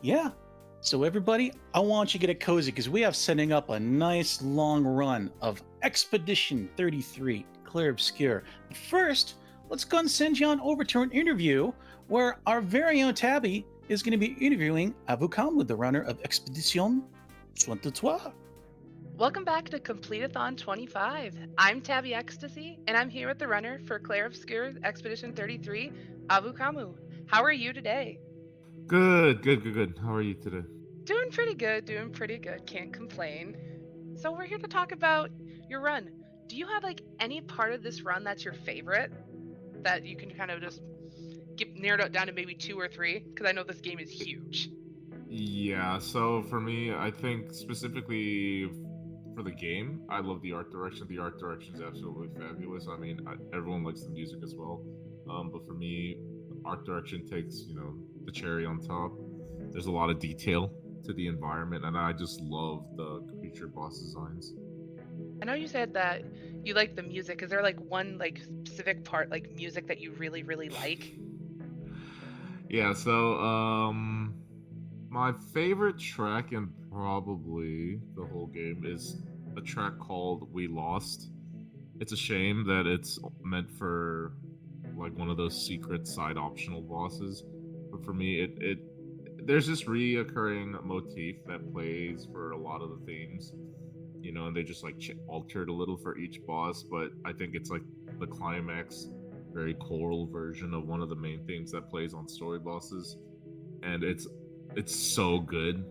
Yeah. So everybody, I want you to get cozy because we have setting up a nice long run of Expedition 33, Clear Obscure. But first, let's go and send you on over to an interview where our very own Tabby is going to be interviewing AvuKamu, the runner of Expedition 23. Welcome back to Completithon 25. I'm Tabby Ecstasy, and I'm here with the runner for Claire Obscure Expedition 33, AvuKamu. How are you today? Good. How are you today? Doing pretty good, can't complain. So we're here to talk about your run. Do you have any part of this run that's your favorite that you can kind of just get narrowed it down to maybe two or three? Because I know this game is huge. Yeah, so for me, I think specifically for the game, I love the art direction. The art direction is absolutely fabulous. I mean, everyone likes the music as well. But for me, art direction takes, the cherry on top. There's a lot of detail to the environment, and I just love the creature boss designs. I know you said that you like the music. Is there one specific part music that you really really like? Yeah, so my favorite track in probably the whole game is a track called We Lost. It's a shame that it's meant for like one of those secret side optional bosses. But for me it there's this reoccurring motif that plays for a lot of the themes, and they just like altered a little for each boss, but I think it's like the climax, very choral version of one of the main themes that plays on story bosses, and it's so good,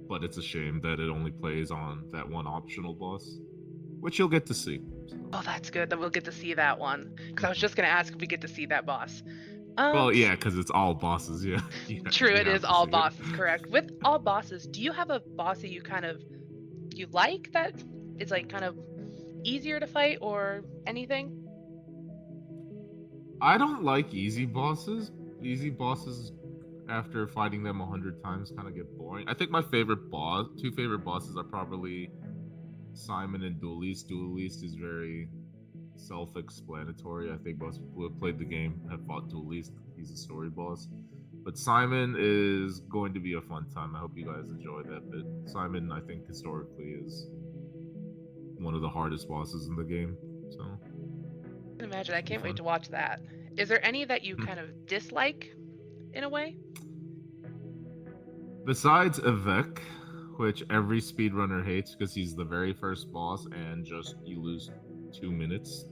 but it's a shame that it only plays on that one optional boss, which you'll get to see. So. Oh, that's good that we'll get to see that one. Because I was Mhm. just gonna ask if we get to see that boss. Well, S- yeah, because it's all bosses. Yeah, True, you it is have to all see it. bosses, correct? With all bosses, do you have a boss that you like that is kind of easier to fight or anything? I don't like easy bosses. Easy bosses, after fighting them 100 times, kind of get boring. I think my two favorite bosses are probably Simon and Duelist. Duelist is very self-explanatory. I think most people who have played the game have fought Duelist. He's a story boss. But Simon is going to be a fun time. I hope you guys enjoy that bit. Simon, I think historically is one of the hardest bosses in the game. So I can imagine. I should be can't wait fun. to watch that. Is there any that you kind of dislike in a way? Besides Avec, which every speedrunner hates because he's the very first boss and just you lose 2 minutes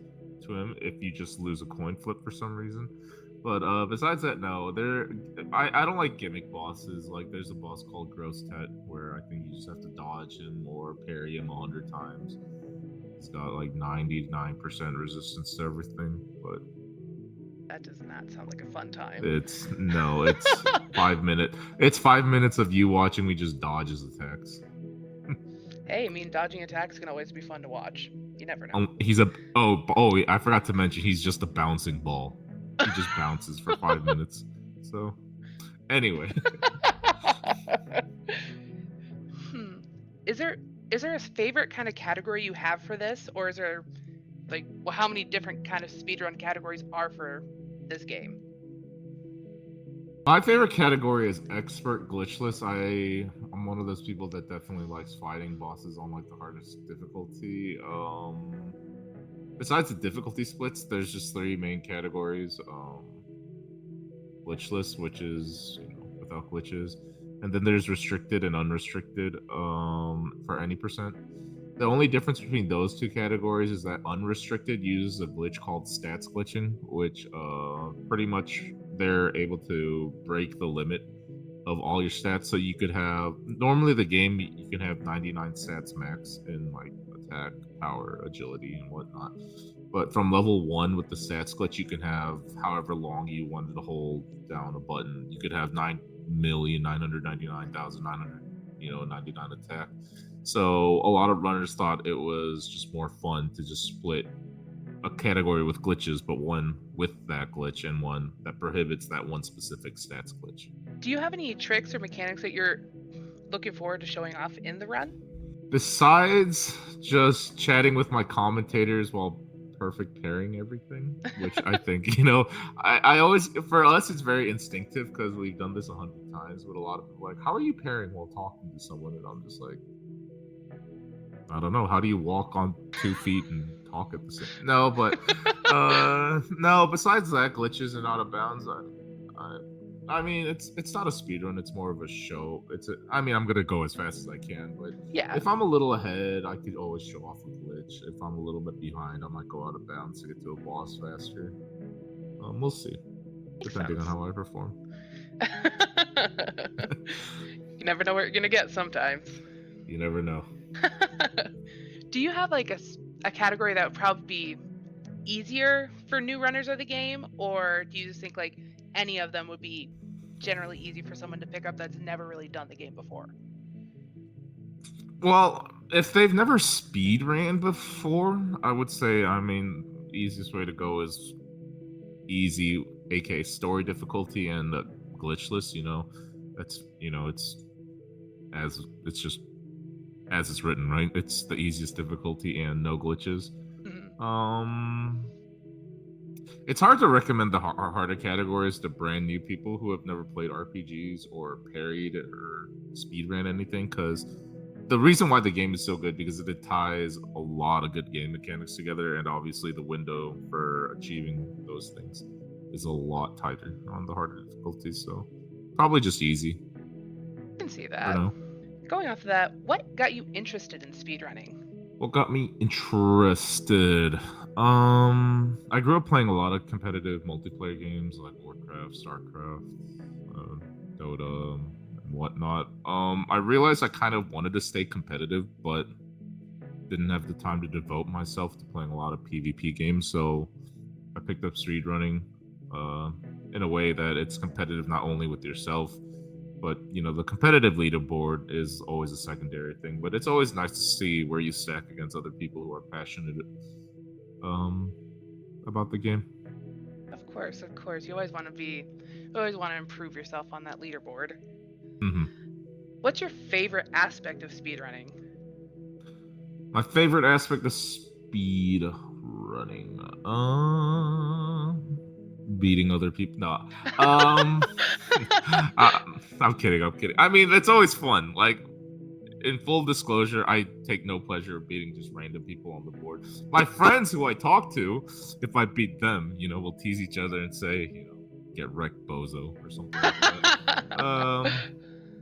to him if you just lose a coin flip for some reason. But besides that, no, I don't like gimmick bosses. Like there's a boss called Gross Tet where I think you just have to dodge him or parry him 100 times. He's got like 99% resistance to everything, but That does not sound like a fun time. it's no, it's 5 minute. It's 5 minutes of you watching me just dodge his attacks. Hey, I mean, dodging attacks can always be fun to watch. You never know. He's a oh I forgot to mention he's just a bouncing ball. He just bounces for 5 minutes. So anyway, Hmm. Is there is there a favorite kind of category you have for this, or is there how many different kind of speedrun categories are for this game? my favorite category is expert glitchless. I'm one of those people that definitely likes fighting bosses on like the hardest difficulty. Besides the difficulty splits, there's just three main categories. Glitchless, which is without glitches, and then there's restricted and unrestricted for any percent. The only difference between those two categories is that unrestricted uses a glitch called stats glitching, which pretty much they're able to break the limit of all your stats. So you could have normally the game you can have 99 stats max in like attack, power, agility, and whatnot. But from level one with the stats glitch, you can have however long you wanted to hold down a button. You could have 9,999,900, 99 attack. So a lot of runners thought it was just more fun to just split a category with glitches, but one with that glitch and one that prohibits that one specific stats glitch. Do you have any tricks or mechanics that you're looking forward to showing off in the run? Besides just chatting with my commentators while perfect pairing everything, which I think, I always, for us, it's very instinctive because we've done this 100 times with a lot of people. Like, how are you pairing while talking to someone? And I'm just like, I don't know. How do you walk on 2 feet and talk at the same? No, but no. Besides that, glitches and out of bounds. I, I mean, it's not a speed run. It's more of a show. I mean, I'm gonna go as fast as I can, but Yeah, if I'm a little ahead, I could always show off a glitch. If I'm a little bit behind, I might go out of bounds to get to a boss faster. We'll see, makes depending on sense. how I perform. You never know what you're gonna get sometimes. You never know. Do you have like a category that would probably be easier for new runners of the game, or do you just think like any of them would be generally easy for someone to pick up that's never really done the game before? Well, if they've never speed ran before, I would say, I mean, easiest way to go is easy, aka story difficulty and glitchless. That's it's just as it's written, right? It's the easiest difficulty and no glitches. Mhm. Um, it's hard to recommend the harder categories to brand new people who have never played RPGs or parried or speedran anything, because the reason why the game is so good because it ties a lot of good game mechanics together, and obviously the window for achieving those things is a lot tighter on the harder difficulties. So probably just easy I can see for that. now. Going off of that, what got you interested in speedrunning? What got me interested? I grew up playing a lot of competitive multiplayer games like Warcraft, Starcraft, uh, Dota, and whatnot. I realized I kind of wanted to stay competitive, but didn't have the time to devote myself to playing a lot of PvP games. So I picked up speedrunning, uh, in a way that it's competitive not only with yourself, but the competitive leaderboard is always a secondary thing. But it's always nice to see where you stack against other people who are passionate um, about the game. Of course, of course. You always want to improve yourself on that leaderboard. Hmm. What's your favorite aspect of speedrunning? My favorite aspect of speed running, beating other people. No, I'm kidding. I'm kidding. I mean, it's always fun. Like, in full disclosure, I take no pleasure of beating just random people on the board. My friends who I talk to, if I beat them, we'll tease each other and say, get wrecked, bozo, or something like that.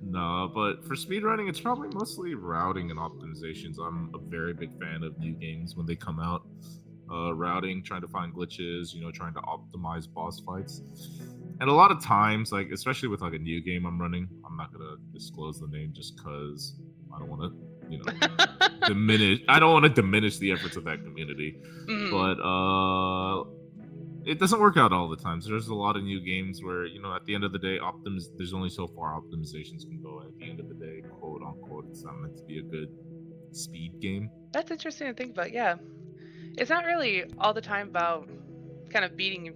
No, but for speedrunning, it's probably mostly routing and optimizations. I'm a very big fan of new games when they come out. Routing, trying to find glitches, trying to optimize boss fights. And a lot of times, like especially with like a new game I'm running, I'm not gonna disclose the name just because I don't want to, diminish. I don't want to diminish the efforts of that community. Mhm. But it doesn't work out all the times. There's a lot of new games where at the end of the day, there's only so far optimizations can go. At the end of the day, quote unquote, it's not meant to be a good speed game. That's interesting to think about. Yeah, it's not really all the time about kind of being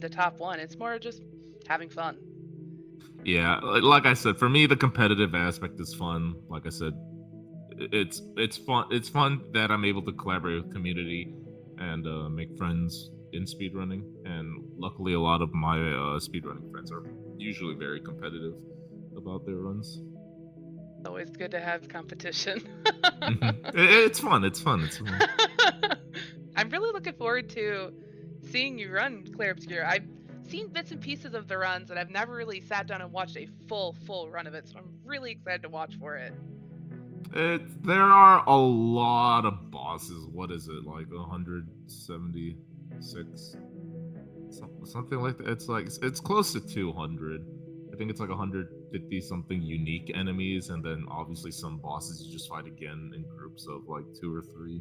the top one. It's more just having fun. Yeah, like I said, for me, the competitive aspect is fun. Like I said, it's fun. It's fun that I'm able to collaborate with community and make friends in speedrunning. And luckily, a lot of my speedrunning friends are usually very competitive about their runs. It's always good to have competition. It's fun. It's fun. It's fun. I'm really looking forward to seeing you run Clear Obscure. I've seen bits and pieces of the runs, and I've never really sat down and watched a full run of it. So I'm really excited to watch for it. There are a lot of bosses. What is it, like 176? Something like that. It's close to 200. I think it's like 150 something unique enemies, and then obviously some bosses you just fight again in groups of like 2 or 3.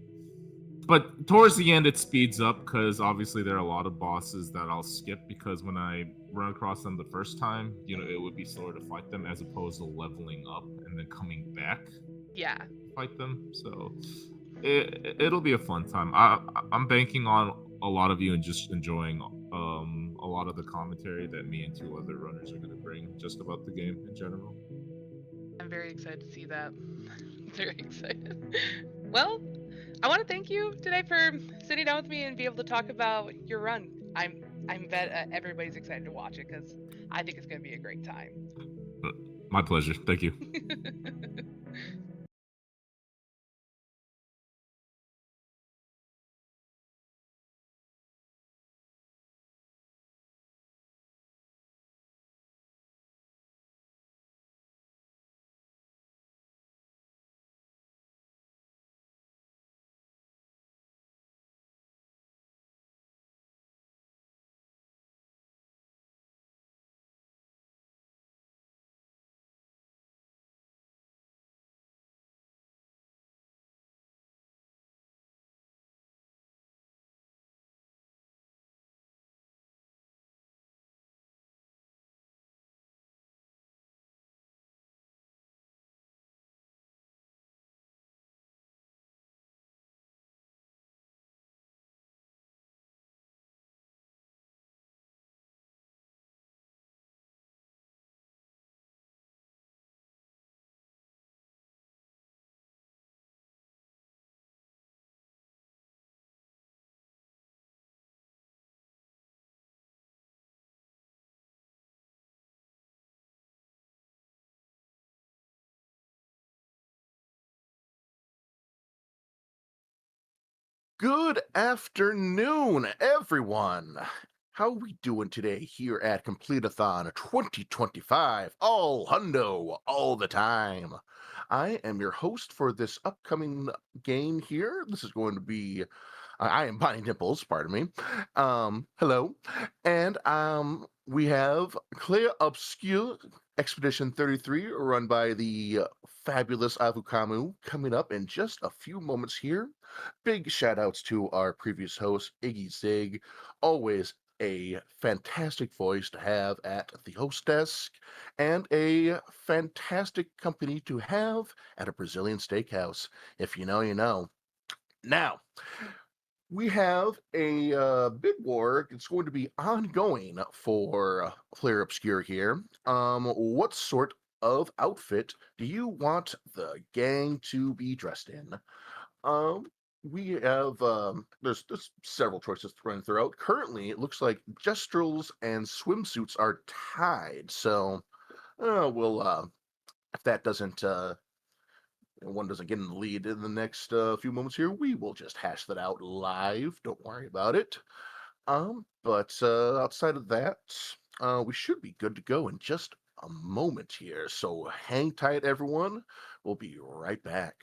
But towards the end, it speeds up because obviously there are a lot of bosses that I'll skip because when I run across them the first time, it would be slower to fight them as opposed to leveling up and then coming back Yeah. to fight them. So it'll be a fun time. I'm banking on a lot of you and just enjoying a lot of the commentary that me and 2 other runners are going to bring just about the game in general. I'm very excited to see that. Very excited. Well, I want to thank you today for sitting down with me and be able to talk about your run. I'm bet everybody's excited to watch it because I think it's going to be a great time. My pleasure. Thank you. Good afternoon, everyone. How we doing today here at Completithon 2025? All hundo, all the time. I am your host for this upcoming game here. This is going to be I am Bonnie Nipples, pardon me. Hello. And we have Clear Obscure Expedition 33 run by the fabulous AvuKamu coming up in just a few moments here. Big shout outs to our previous host, Iggy Zig. Always a fantastic voice to have at the host desk and a fantastic company to have at a Brazilian steakhouse. If you know, you know. Now, we have a bid war. It's going to be ongoing for Flare Obscure here. What sort of outfit do you want the gang to be dressed in? Um, we have there's several choices thrown throughout. Currently, it looks like gestrels and swimsuits are tied. So, we'll if that doesn't one doesn't get in the lead in the next few moments here, we will just hash that out live. Don't worry about it. But outside of that, we should be good to go in just a moment here. So hang tight, everyone. We'll be right back.